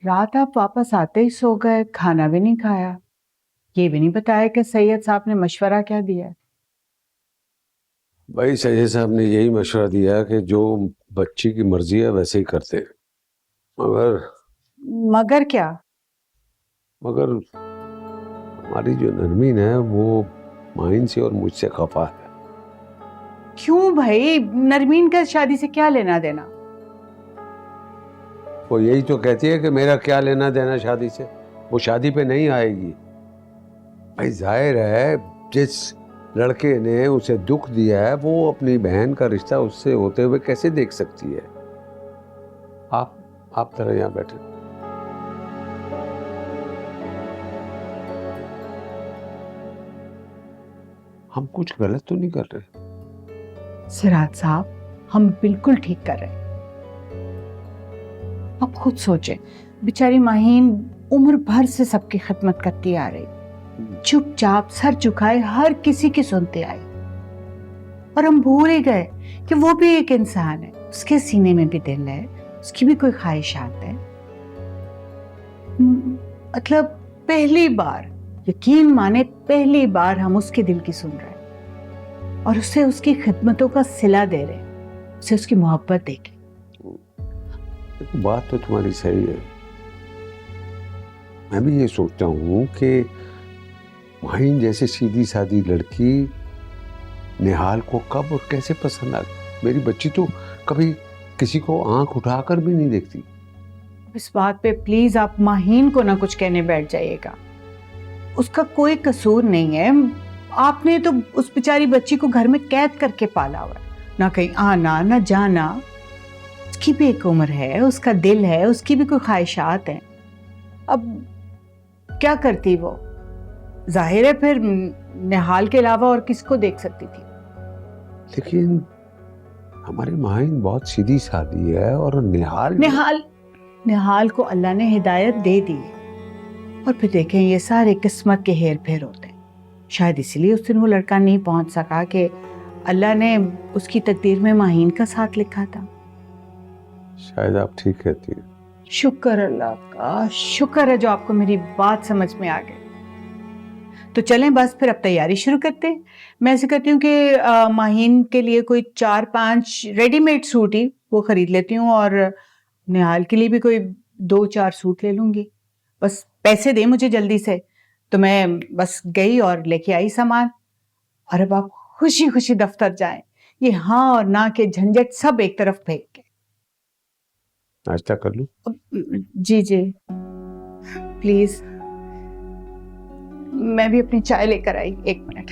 रात आप वापस आते ही सो गए, खाना भी नहीं खाया। ये भी नहीं बताया कि सैयद साहब ने मशवरा क्या दिया। भाई सैयद साहब ने यही मशवरा दिया कि जो बच्ची की मर्जी है वैसे ही करते, मगर मगर क्या? मगर हमारी जो नरमीन है वो माइन से और मुझसे खफा है। क्यों भाई, नरमीन का शादी से क्या लेना देना? वो यही तो कहती है कि मेरा क्या लेना देना शादी से, वो शादी पे नहीं आएगी। भाई जाहिर है जिस लड़के ने उसे दुख दिया है वो अपनी बहन का रिश्ता उससे होते हुए कैसे देख सकती है। आप तरह यहाँ बैठे। हम कुछ गलत तो नहीं कर रहे? सिराज साहब, हम बिल्कुल ठीक कर रहे हैं। अब खुद सोचें, बेचारी माहीन उम्र भर से सबकी खिदमत करती आ रही, चुपचाप सर झुकाए हर किसी की सुनते आई, और हम भूल ही गए कि वो भी एक इंसान है, उसके सीने में भी दिल है, उसकी भी कोई ख्वाहिशात है। मतलब पहली बार, यकीन माने पहली बार हम उसके दिल की सुन रहे हैं और उसे उसकी खिदमतों का सिला दे रहे हैं, उसे उसकी मोहब्बत देके। बात तो तुम्हारी सही है। मैं भी ये सोचता हूँ कि माहीन जैसे सीधी सादी लड़की निहाल को कब और कैसे पसंद आ गई। मेरी बच्ची तो कभी किसी को आंख उठाकर भी नहीं देखती। इस बात पे प्लीज आप माहीन को ना कुछ कहने बैठ जाइएगा, उसका कोई कसूर नहीं है। आपने तो उस बेचारी बच्ची को घर में कैद करके पाला हुआ है, ना कहीं आना ना जाना। उसकी भी एक उम्र है, उसका दिल है, उसकी भी कोई ख्वाहिशात हैं। अब क्या करती वो? जाहिर है फिर निहाल के अलावा और किसको देख सकती थी। लेकिन हमारी माहीन बहुत सीधी सादी है और निहाल को अल्लाह ने हिदायत दे दी है, और फिर देखें ये सारे किस्मत के हेर फेर होते हैं। शायद इसलिए उस दिन वो लड़का नहीं पहुंच सका कि अल्लाह ने उसकी तकदीर में माहीन का साथ लिखा था। शायद आप ठीक कहती हैं। शुक्र अल्लाह का, शुक्र है जो आपको मेरी बात समझ में आ गई। तो चलें बस फिर अब तैयारी शुरू करते हैं। मैं ऐसे करती हूँ कि माहीन के लिए कोई 4-5 रेडीमेड सूट ही वो खरीद लेती हूँ, और निहाल के लिए भी कोई 2-4 सूट ले लूंगी। बस पैसे दे मुझे जल्दी से, तो मैं बस गई और लेके आई सामान। और अब आप खुशी खुशी दफ्तर जाएं, ये हाँ और ना के झंझट सब एक तरफ फेंक के। नाश्ता कर लूं? जी जी प्लीज, मैं भी अपनी चाय लेकर आई, 1 मिनट।